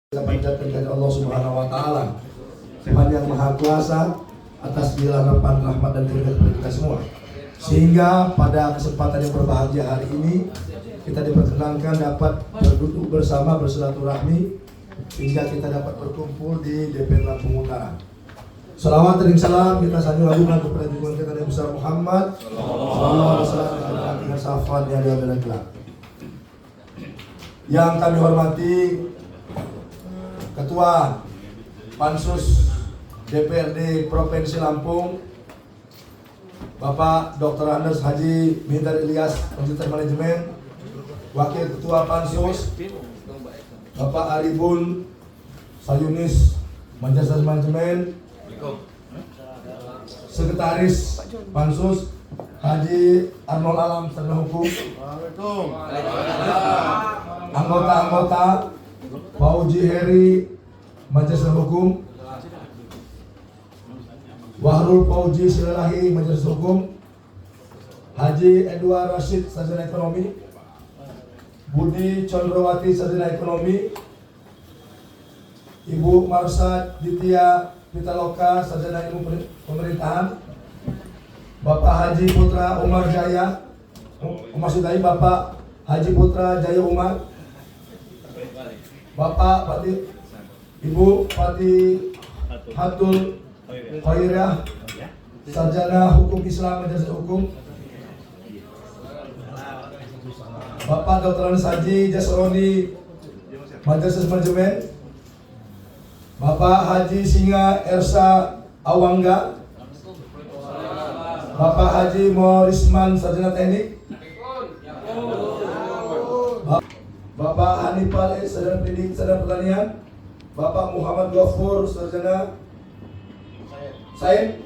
Kita panjatkan kepada Allah Subhanahu wa Ta'ala, Tuhan yang Maha Kuasa, atas segala rahmat dan kepada kita semua. Sehingga pada kesempatan yang berbahagia hari ini kita diperkenankan dapat berduduk bersama bersilaturahmi sehingga kita dapat berkumpul di DPR Lampung Utara. Salawat dan salam kita sanjungan kepada junjungan kita Nabi besar Muhammad sallallahu alaihi wasallam dengan syafaat yang diambil kelak. Yang kami hormati Ketua Pansus DPRD Provinsi Lampung, Bapak Dr. Andes Haji Mihtar Ilyas, Konsultan Manajemen, Wakil Ketua Pansus, Bapak Arifun Sayunis, Majelis Manajemen, Sekretaris Pansus Haji Arnold Alam Sarjana Hukum, anggota-anggota Fauji Heri Majelis Hukum, Wahrul Fauji Silalahi Majelis Hukum, Haji Edward Rashid Sarjana Ekonomi, Budi Condrowati Sarjana Ekonomi, Ibu Marsad Ditya Pitaloka Sarjana Ilmu Pemerintahan, Bapak Haji Putra Umar Jaya, maksud saya Bapak Haji Putra Jaya Umar, Bapak Pati, Ibu Pati Hatul Khairah Sarjana Hukum Islam Majelis Hukum, Bapak Dr. Andes Haji Jasroni Majelis Manajemen, Bapak Haji Singa Ersa Awangga, Bapak Haji Morisman Sarjana Teknik, Bapak Hanifal Sarjana Pendidik Sarjana Pertanian, Bapak Muhammad Ghafur Sarjana Sains.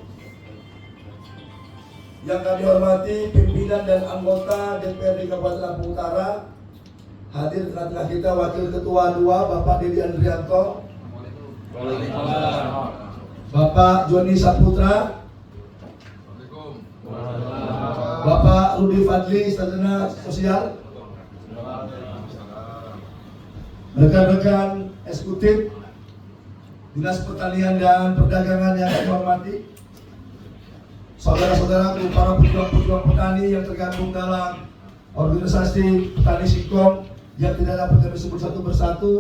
Yang kami hormati pimpinan dan anggota DPRD Kabupaten Lampung Utara, hadir di tengah kita Wakil Ketua 2 Bapak Dedi Andrianto, Bapak Joni Saputra, Bapak Rudi Fadli Sarjana Sosial, rekan-rekan eksekutif Dinas Pertanian dan Perdagangan yang kami hormati, saudara-saudaraku para pejuang-pejuang petani yang tergabung dalam organisasi Petani Singkong yang tidak dapat kami sebut satu persatu,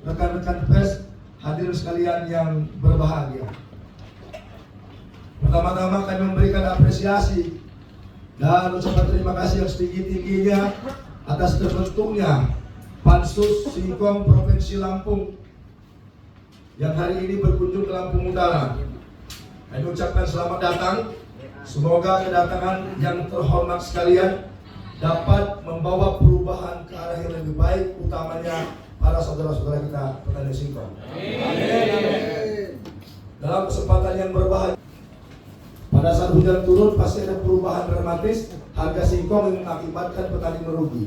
rekan-rekan pers, hadirin sekalian yang berbahagia. Pertama-tama kami memberikan apresiasi dan ucapan terima kasih yang setinggi-tingginya atas terbentuknya Pansus Singkong Provinsi Lampung yang hari ini berkunjung ke Lampung Utara. Kami ucapkan selamat datang. Semoga kedatangan yang terhormat sekalian dapat membawa perubahan ke arah yang lebih baik, utamanya para saudara-saudara kita petani singkong. Dalam kesempatan yang berbahagia, pada saat hujan turun pasti ada perubahan dramatis harga singkong yang mengakibatkan petani merugi.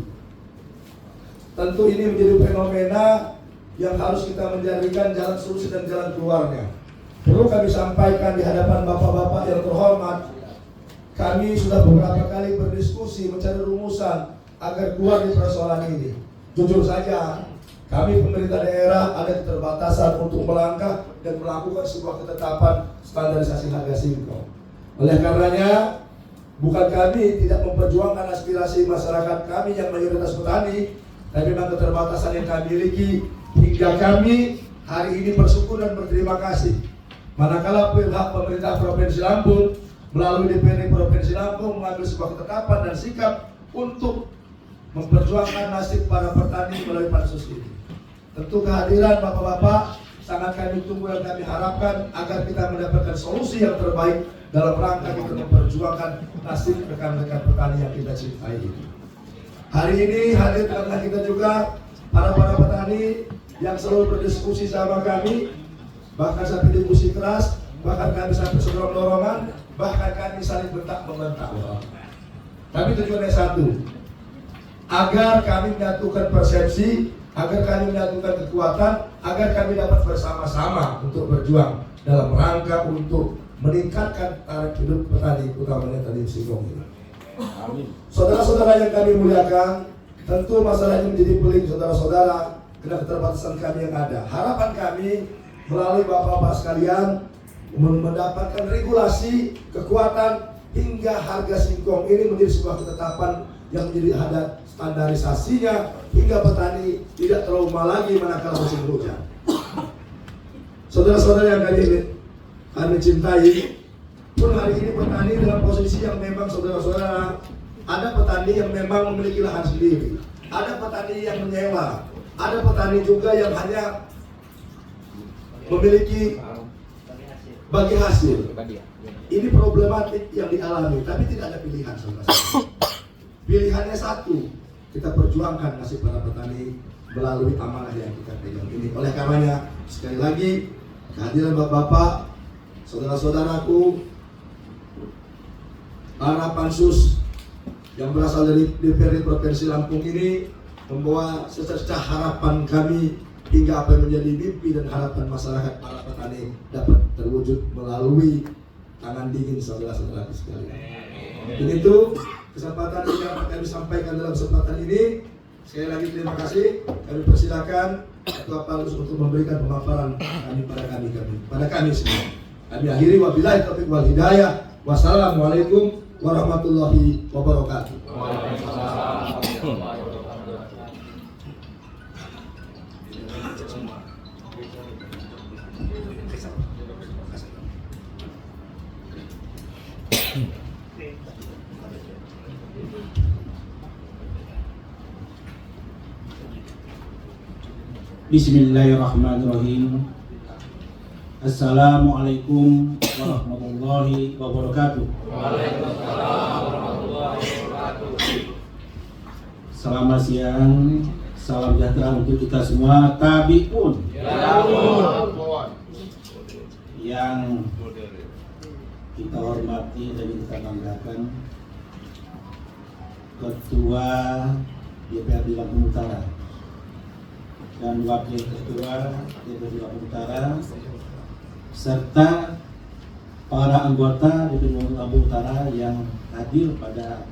Tentu ini menjadi fenomena yang harus kita menjadikan jalan solusi dan jalan keluarnya. Perlu kami sampaikan di hadapan bapak-bapak yang terhormat, kami sudah beberapa kali berdiskusi mencari rumusan agar keluar dari persoalan ini. Jujur saja, kami pemerintah daerah ada keterbatasan untuk melangkah dan melakukan sebuah ketetapan standarisasi harga singkong. Oleh karenanya, bukan kami tidak memperjuangkan aspirasi masyarakat kami yang mayoritas petani, tapi memang keterbatasan yang kami miliki hingga kami hari ini bersyukur dan berterima kasih manakala pihak pemerintah Provinsi Lampung melalui DPRD Provinsi Lampung mengambil sebuah ketetapan dan sikap untuk memperjuangkan nasib para petani melalui pansus ini. Tentu kehadiran bapak-bapak sangat kami tunggu dan kami harapkan agar kita mendapatkan solusi yang terbaik dalam rangka kita memperjuangkan nasib rekan-rekan petani yang kita cintai ini. Hari ini hadir karena kita juga para petani yang selalu berdiskusi sama kami, bahkan sampai diskusi keras, bahkan kami sampai sedorong-dorongan, bahkan kami saling bentak-membentak. Tapi tujuannya satu, agar kami menyatukan persepsi, agar kami menyatukan kekuatan, agar kami dapat bersama-sama untuk berjuang dalam rangka untuk meningkatkan taraf hidup petani, utamanya petani singkong ini. Saudara-saudara yang kami muliakan, tentu masalah ini menjadi pelik saudara-saudara karena keterbatasan kami yang ada. Harapan kami melalui Bapak-Bapak sekalian mendapatkan regulasi, kekuatan hingga harga singkong ini menjadi sebuah ketetapan yang menjadi ada standarisasinya hingga petani tidak trauma lagi manakala musim hujan. Saudara-saudara yang kami cintai, pun hari ini petani dalam posisi yang memang saudara-saudara, ada petani yang memang memiliki lahan sendiri, ada petani yang menyewa, ada petani juga yang hanya memiliki bagi hasil. Ini problematik yang dialami, tapi tidak ada pilihan saudara-saudara. Pilihannya satu, kita perjuangkan nasib para petani melalui amanah yang kita pegang ini. Oleh karenanya, sekali lagi, kehadiran bapak-bapak, saudara-saudaraku, para pansus yang berasal dari DPRD Provinsi Lampung ini membawa secercah harapan kami hingga apa yang menjadi mimpi dan harapan masyarakat para petani dapat terwujud melalui tangan dingin saudara-saudara sekalian. Dan itu kesempatan yang akan kami sampaikan dalam kesempatan ini. Sekali lagi terima kasih. Kami persilakan Ketua Pansus untuk memberikan pemaparan pada kami semua. Kami akhiri wabillahi taufiq wal hidayah. Wassalamualaikum warahmatullahi wabarakatuh. Bismillahirrahmanirrahim. Assalamualaikum warahmatullahi wabarakatuh. Waalaikumsalam warahmatullahi wabarakatuh. Selamat siang, salam sejahtera untuk kita semua. Tabiun yang kita hormati dan kita banggakan, Ketua DPRD Lampung Utara dan Wakil Ketua DPRD Lampung Utara serta para anggota DPRD Lampung Utara yang hadir pada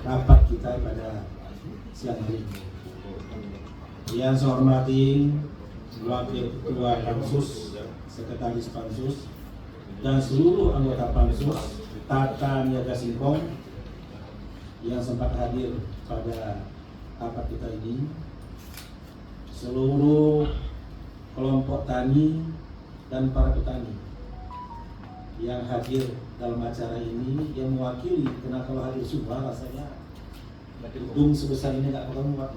rapat kita pada siang hari ini. Yang saya hormati Wakil Ketua Pansus, Sekretaris Pansus, dan seluruh anggota Pansus, Tata Niaga Singkong yang sempat hadir pada rapat kita ini, seluruh kelompok tani dan para petani yang hadir dalam acara ini, yang mewakili, karena kalau hadir semua rasanya gedung sebesar ini nggak akan muat,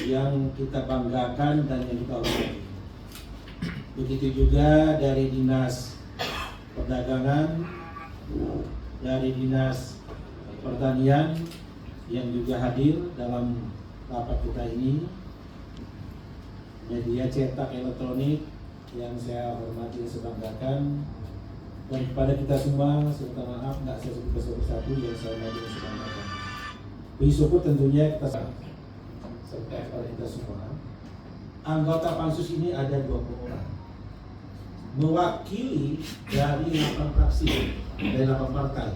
yang kita banggakan dan yang kita hormati. Begitu juga dari Dinas Perdagangan, dari Dinas Pertanian yang juga hadir dalam rapat kita ini, media cetak elektronik yang saya hormati dan sebanggakan, dan kepada kita semua, serta maaf nggak saya sebut satu-satu yang saya hormati dan sebanggakan. Bersyukur tentunya kita serta kepada kita semua. Anggota pansus ini ada 20 orang, mewakili dari 8 fraksi, dari 8 partai.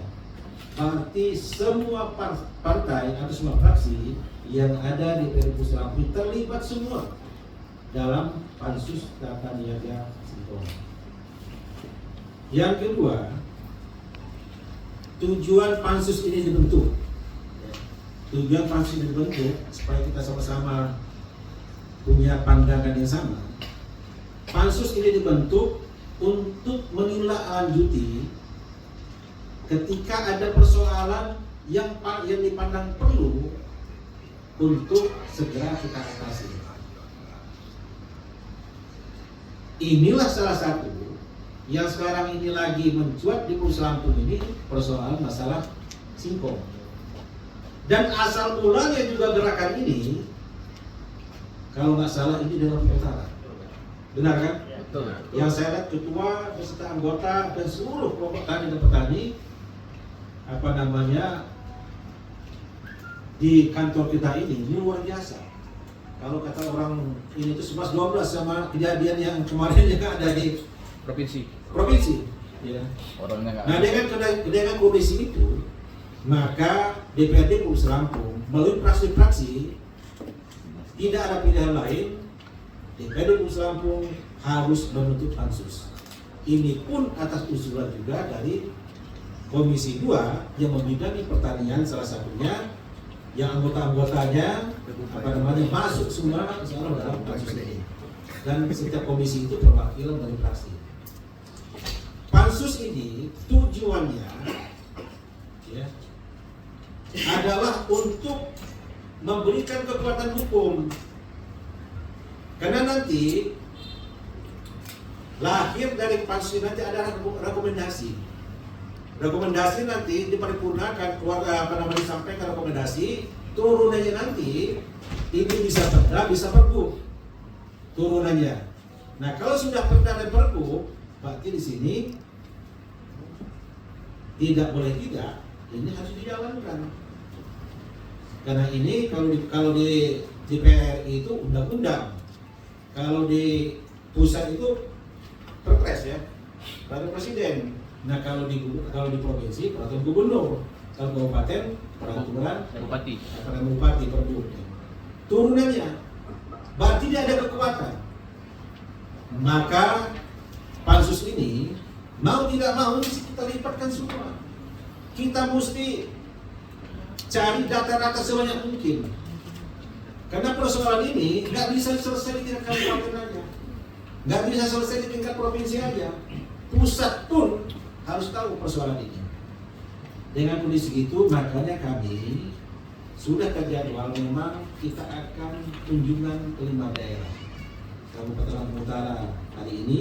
Arti semua partai atau semua fraksi yang ada di Provinsi Lampung terlibat semua dalam pansus Tata Niaga Singkong. Yang kedua, tujuan pansus ini dibentuk. Tujuan pansus ini dibentuk supaya kita sama-sama punya pandangan yang sama. Pansus ini dibentuk untuk menindaklanjuti ketika ada persoalan yang dipandang perlu untuk segera kita atasi. Inilah salah satu yang sekarang ini lagi mencuat di Provinsi Lampung ini, persoalan masalah singkong. Dan asal mulanya juga gerakan ini, kalau nggak salah ini dalam utara, benar kan? Betul. Yang saya lihat ketua beserta anggota dan seluruh kelompok tani dan petani, di kantor kita ini luar biasa. Kalau kata orang ini itu 11-12 sama kejadian yang kemarin yang ada di Provinsi. Ya. Orangnya nggak. Nah dengan kondisi itu, maka DPRD Provinsi Lampung melalui fraksi-fraksi tidak ada pilihan lain, DPD Provinsi Lampung harus membentuk pansus. Ini pun atas usulan juga dari Komisi 2 yang membidangi pertanian salah satunya, yang anggota-anggotanya masuk semua dalam pansus ini. Dan setiap komisi itu perwakilan dari fraksi. Pansus ini tujuannya ya, adalah untuk memberikan kekuatan hukum, karena nanti lahir dari pansus nanti ada rekomendasi nanti diparipurnakan, keluarga disampaikan rekomendasi, turunannya nanti ini bisa perda, bisa pergub turunannya. Nah, kalau sudah perda dan pergub, berarti di sini tidak boleh tidak, ini harus dijalankan. Karena ini kalau di DPR itu undang-undang, kalau di pusat itu perpres ya, peraturan presiden. Nah, kalau di provinsi peraturan gubernur, kalau kabupaten peraturan bupati pergub. Turunannya berarti dia ada kekuatan. Maka pansus ini mau tidak mau kita lipatkan semua. Kita mesti cari data-data sebanyak mungkin. Karena persoalan ini nggak bisa selesai di tingkat kabupaten aja, nggak bisa selesai di tingkat provinsi aja. Pusat pun harus tahu persoalan ini. Dengan kondisi itu, makanya kami sudah terjadwal memang kita akan kunjungan ke 5 daerah. Kabupaten Lampung Utara hari ini,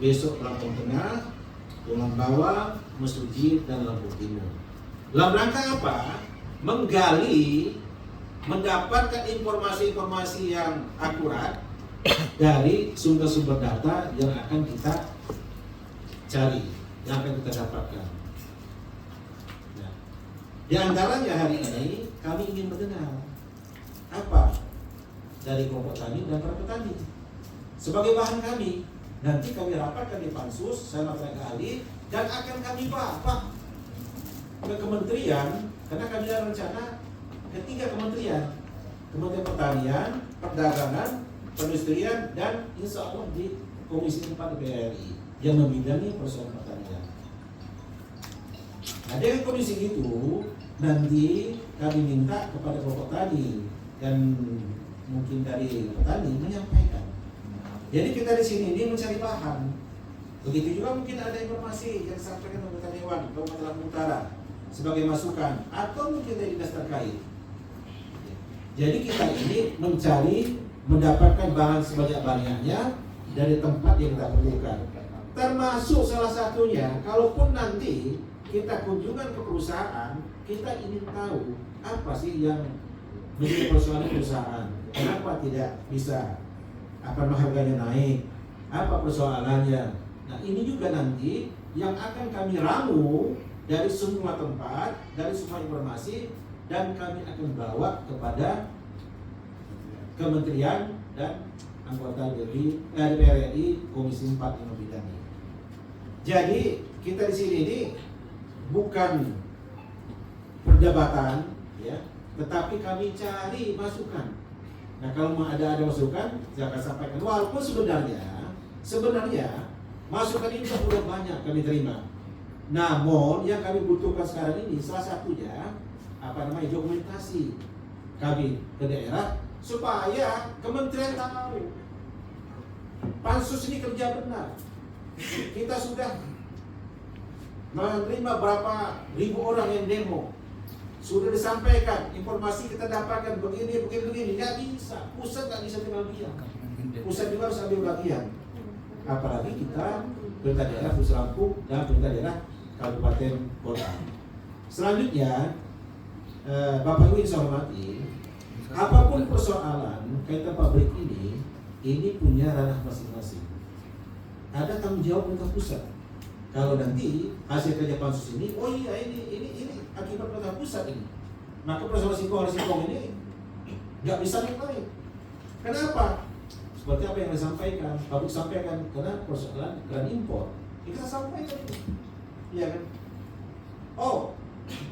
besok Lampung Tengah, Tulang Bawang, Mesuji, dan Lampung Timur. Dalam rangka apa? Menggali, mendapatkan informasi-informasi yang akurat dari sumber-sumber data yang akan kita cari, yang akan kita dapatkan. Nah, di antaranya hari ini kami ingin mendengar apa dari kelompok tani dan para petani sebagai bahan kami. Nanti kami rapatkan di pansus sama tenaga ahli dan akan kami bawa ke kementerian, karena kami ada rencana ketiga kementerian Pertanian, Perdagangan, Perindustrian, dan insya Allah di Komisi 4 DPR RI yang membidangi persoalan pertanian. Nah, dengan kondisi itu nanti kami minta kepada kelompok tani dan mungkin dari petani menyampaikan. Jadi kita di sini ini mencari bahan. Begitu juga mungkin ada informasi yang disampaikan oleh anggota Dewan Kabupaten Lampung Utara sebagai masukan atau mungkin dari dinas terkait. Jadi kita ini mencari, mendapatkan bahan sebanyak-banyaknya dari tempat yang kita perlukan. Termasuk salah satunya, kalaupun nanti kita kunjungan ke perusahaan, kita ingin tahu apa sih yang menjadi persoalan perusahaan. Kenapa tidak bisa harganya naik? Apa persoalannya? Nah, ini juga nanti yang akan kami ramu dari semua tempat, dari semua informasi, dan kami akan bawa kepada kementerian dan anggota DPR RI Komisi 4 yang membidangi. Jadi kita di sini ini bukan perdebatan, ya, tetapi kami cari masukan. Nah, kalau mau ada masukan, saya akan sampaikan. Walaupun sebenarnya masukan ini sudah banyak kami terima. Namun yang kami butuhkan sekarang ini salah satunya dokumentasi kami ke daerah supaya kementerian tahu pansus ini kerja benar. Kita sudah menerima berapa ribu orang yang demo, sudah disampaikan informasi kita dapatkan begini, nggak bisa, pusat nggak bisa ambil bagian, pusat juga harus ambil bagian. Apalagi kita pemerintah daerah Provinsi Lampung dan pemerintah daerah kabupaten kota. Selanjutnya, Bapak Ibu yang saya hormati, apapun persoalan kaitan pabrik ini punya ranah masing-masing. Ada tanggung jawab pemerintah pusat. Kalau nanti hasil kerja pansus ini, oh iya ini akibat pemerintah pusat ini, maka persoalan singkong ini nggak bisa naik. Kenapa? Seperti apa yang disampaikan, pabrik sampaikan, karena persoalan keran impor. Kita sampaikan itu, iya kan? Oh,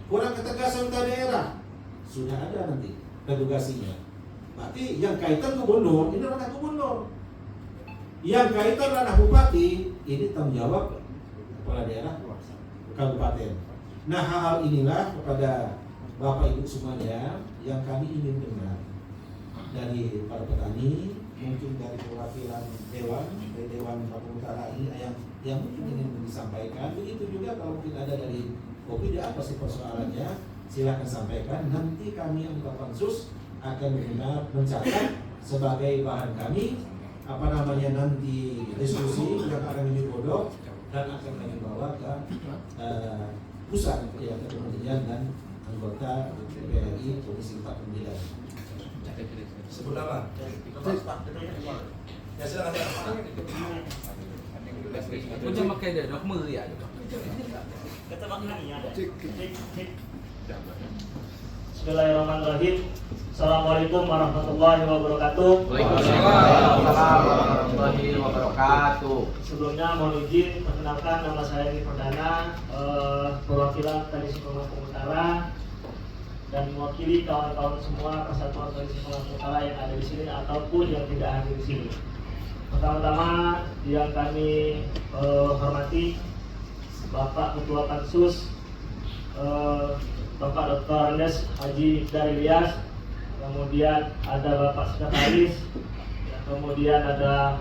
kurang ketegasan daerah, sudah ada nanti redugasinya. Berarti yang kaitan gubernur ini ranah gubernur. Yang kaitan ranah bupati ini tanggung jawab kepala daerah kabupaten. Nah, hal-hal inilah kepada Bapak Ibu semuanya yang kami ingin dengar dari para petani, mungkin dari perwakilan dari Dewan Lampung Utara ini yang mungkin ingin disampaikan. Begitu juga kalau mungkin ada dari Kopi, apa sih persoalannya? Silakan sampaikan. Nanti kami anggota pansus akan benar mencatat sebagai bahan kami nanti diskusi yang akan kami godok dan akan kami bawa ke pusat ya, ke kementerian dan anggota DPRI Komisi 4 Pemilihan. Sebut nama. Ya silakan. Punya makai dah, nak meri ya. Bismillahirrahmanirrahim. Assalamualaikum warahmatullahi wabarakatuh. Waalaikumsalam warahmatullahi wabarakatuh. Sebelumnya mohon izin perkenalkan, nama saya Edi Perdana, perwakilan Petani Singkong Lampung Utara, dan mewakili kawan-kawan semua Persatuan Petani Singkong Lampung Utara yang ada di sini ataupun yang tidak hadir di sini. Pertama-tama yang kami hormati Bapak Ketua Pansus, Bapak Dr. Andes Haji Iqdar Ilyas, kemudian ada Bapak Sekretaris, kemudian ada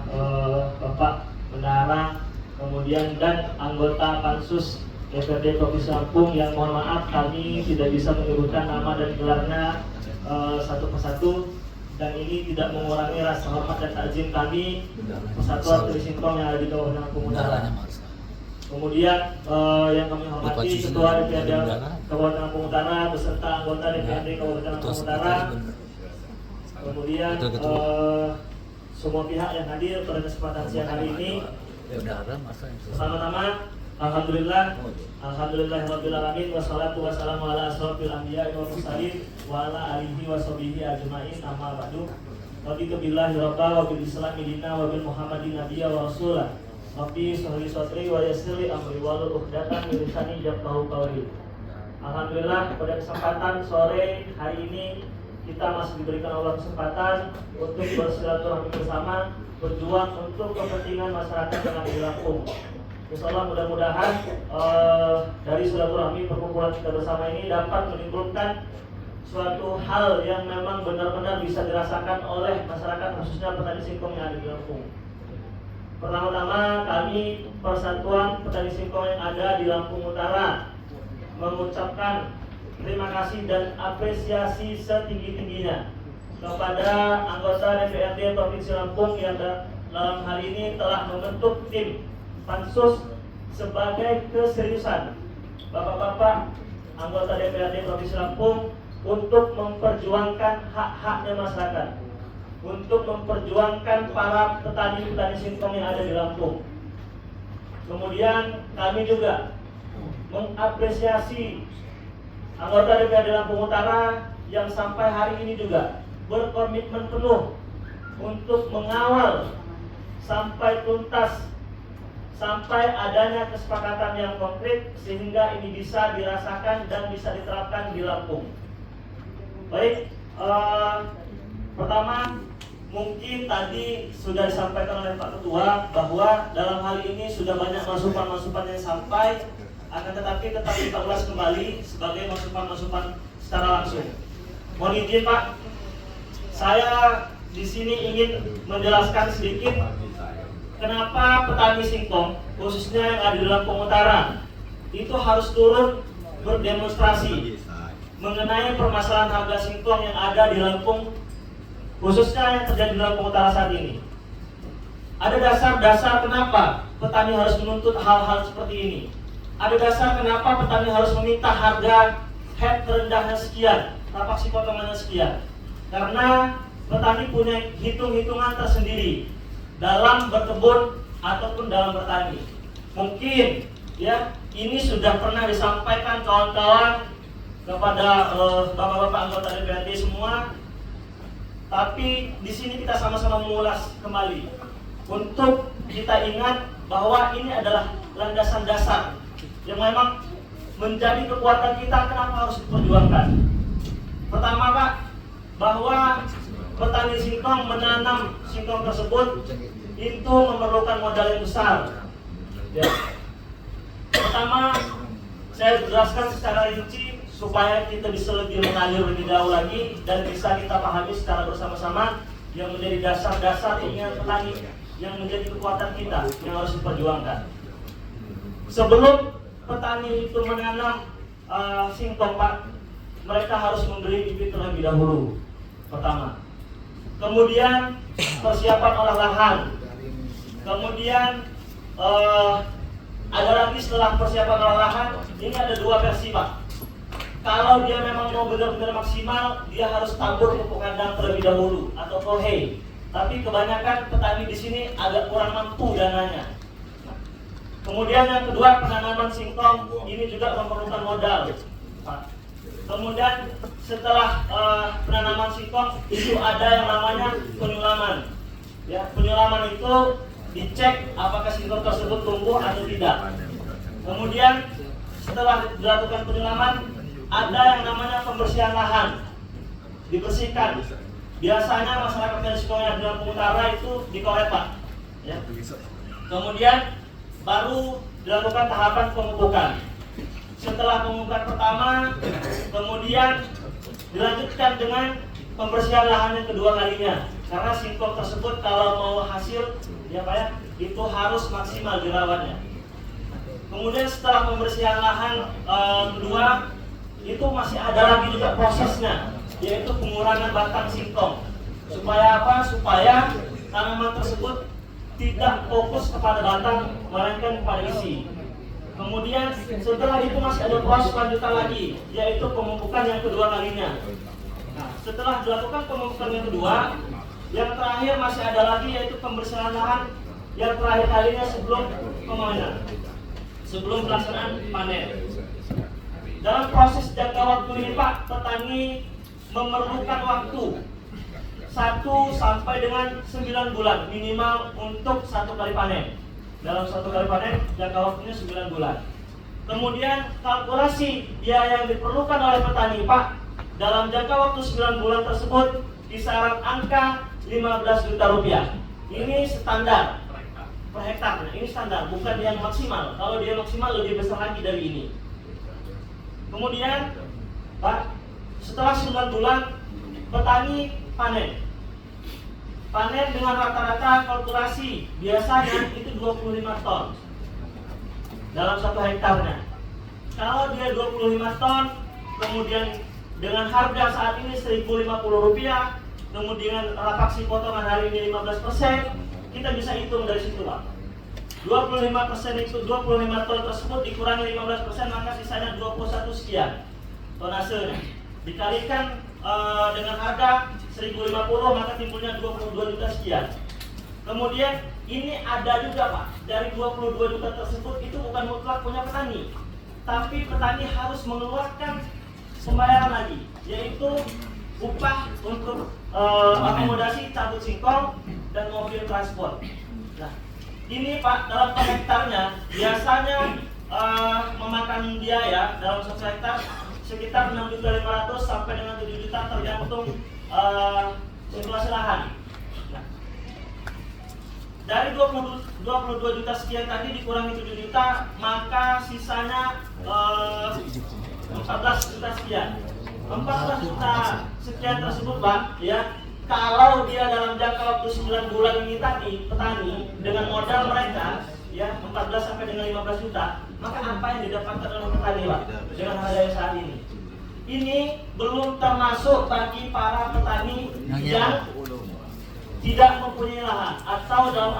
Bapak Bendahara, kemudian dan anggota Pansus DPRD Provinsi Lampung yang mohon maaf kami tidak bisa menyebutkan nama dan gelarnya satu persatu, dan ini tidak mengurangi rasa hormat dan takzim kami Persatuan Petani Singkong yang ada di Kabupaten Lampung Utara. Kemudian yang kami hormati Ketua DPRD Kabupaten Lampung Utara beserta anggota DPRD Kabupaten Lampung Utara. Kemudian semua pihak yang hadir pada kesempatan siang hari ini. Pertama-tama Alhamdulillahirabbil alamin wassalatu wassalamu ala asrofil anbiya'i wal mursalin wa ala alihi washabihi ajmain, amma ba'du. Raditu billahi rabba wa bil islami dina wa bil muhammadin nabiyya wa rasulah. Rabbi sholli sotri wa yassirli amri wahlul 'uqdatam min lisani yafqahu qawli. Alhamdulillah pada kesempatan sore hari ini kita masih diberikan Allah kesempatan untuk bersilaturahmi bersama, berjuang untuk kepentingan masyarakat yang ada di Lampung. Insyaallah mudah-mudahan dari silaturahmi perkumpulan kita bersama ini dapat menimbulkan suatu hal yang memang benar-benar bisa dirasakan oleh masyarakat, khususnya petani singkong yang ada di Lampung. Pertama-tama kami Persatuan Petani Singkong yang ada di Lampung Utara mengucapkan terima kasih dan apresiasi setinggi-tingginya kepada anggota DPRD Provinsi Lampung yang dalam hal ini telah membentuk tim Pansus sebagai keseriusan bapak-bapak anggota DPRD Provinsi Lampung untuk memperjuangkan hak-haknya masyarakat, untuk memperjuangkan para petani-petani singkong yang ada di Lampung. Kemudian kami juga mengapresiasi anggota DPRD Lampung Utara yang sampai hari ini juga berkomitmen penuh untuk mengawal sampai tuntas, sampai adanya kesepakatan yang konkret sehingga ini bisa dirasakan dan bisa diterapkan di Lampung. Baik, pertama mungkin tadi sudah disampaikan oleh Pak Ketua bahwa dalam hal ini sudah banyak masukan-masukan yang sampai, akan tetapi tetap kita ulas kembali sebagai masukan-masukan secara langsung. Mohon izin Pak, saya di sini ingin menjelaskan sedikit kenapa petani singkong khususnya yang ada di Lampung Utara itu harus turun berdemonstrasi mengenai permasalahan harga singkong yang ada di Lampung, khususnya yang terjadi di Lampung Utara saat ini. Ada dasar-dasar kenapa petani harus menuntut hal-hal seperti ini. Ada dasar kenapa petani harus meminta harga head terendahnya sekian, tapak potongannya sekian. Karena petani punya hitung-hitungan tersendiri dalam berkebun ataupun dalam bertani. Mungkin ya ini sudah pernah disampaikan kawan-kawan kepada bapak-bapak anggota DPRD semua, tapi di sini kita sama-sama mengulas kembali untuk kita ingat bahwa ini adalah landasan dasar yang memang menjadi kekuatan kita kenapa harus diperjuangkan. Pertama Pak, bahwa petani singkong menanam singkong tersebut itu memerlukan modal yang besar. Ya. Pertama, saya jelaskan secara rinci supaya kita bisa lebih mengalir lebih jauh lagi dan bisa kita pahami secara bersama-sama yang menjadi dasar-dasar keinginan petani, yang menjadi kekuatan kita yang harus diperjuangkan. Sebelum petani itu menanam singkong, Pak, mereka harus membeli bibit terlebih dahulu. Pertama. Kemudian persiapan olah lahan. Kemudian ada lagi setelah persiapan olah lahan, ini ada dua versi, Pak. Kalau dia memang mau benar-benar maksimal, dia harus tabur pupuk kandang terlebih dahulu atau hay. Tapi kebanyakan petani di sini agak kurang mampu dananya. Kemudian yang kedua, penanaman singkong ini juga memerlukan modal, Pak. Kemudian setelah penanaman singkong itu ada yang namanya penyulaman. Ya, penyulaman itu dicek apakah singkong tersebut tumbuh atau tidak. Kemudian setelah dilakukan penyulaman, ada yang namanya pembersihan lahan, dibersihkan. Biasanya masyarakat dari singkong yang di Lampung Utara itu dikoret, Pak. Ya. Kemudian baru dilakukan tahapan pemupukan. Setelah pemupukan pertama, kemudian dilanjutkan dengan pembersihan lahan yang kedua kalinya. Karena singkong tersebut kalau mau hasil, ya Pak ya, itu harus maksimal dirawatnya. Kemudian setelah pembersihan lahan kedua, itu masih ada lagi juga prosesnya, yaitu pengurangan batang singkong. Supaya apa? Supaya tanaman tersebut tidak fokus kepada batang, melainkan kepada isi. Kemudian setelah itu masih ada proses lanjutan lagi, yaitu pemupukan yang kedua kalinya. Nah, setelah dilakukan pemupukan yang kedua, yang terakhir masih ada lagi, yaitu pembersihan lahan yang terakhir kalinya sebelum pemanen, sebelum pelaksanaan panen. Dalam proses jangka waktu ini, Pak, petani memerlukan waktu 1 sampai dengan 9 bulan minimal untuk satu kali panen. Dalam satu kali panen jangka waktunya 9 bulan. Kemudian kalkulasi biaya yang diperlukan oleh petani, Pak, dalam jangka waktu 9 bulan tersebut kisaran angka 15 juta rupiah. Ini standar per hektar. Nah, ini standar, bukan yang maksimal. Kalau dia maksimal lebih besar lagi dari ini. Kemudian, Pak, setelah 9 bulan petani panen. Panen dengan rata-rata kalkulasi biasanya itu 25 ton dalam satu hektarnya. Kalau dia 25 ton, kemudian dengan harga saat ini Rp1.050, kemudian rapaksi potongan hari ini 15%, kita bisa hitung dari situ, Pak. 25% itu 25 ton tersebut dikurangi 15%, maka sisanya 21 sekian tonasenya. Dikalikan dengan harga 1.050, maka timbulnya 22 juta sekian. Kemudian ini ada juga, Pak, dari 22 juta tersebut itu bukan mutlak punya petani, tapi petani harus mengeluarkan pembayaran lagi, yaitu upah untuk akomodasi cabut singkong dan mobil transport. Nah, ini, Pak, dalam per hektarnya biasanya memakan biaya dalam 1 hektar sekitar 6.500.000 sampai dengan 7 juta tergantung sirkulasi lahan. Nah, dari 22 juta sekian tadi dikurangi 7 juta, maka sisanya 14 juta sekian. 14 juta sekian tersebut, Pak, ya, kalau dia dalam jangka waktu 9 bulan ini tadi, petani dengan modal mereka ya 14 sampai dengan 15 juta, maka apa yang didapatkan oleh petani, Pak, dengan harga yang saat ini? Ini belum termasuk bagi para petani yang tidak mempunyai lahan atau dalam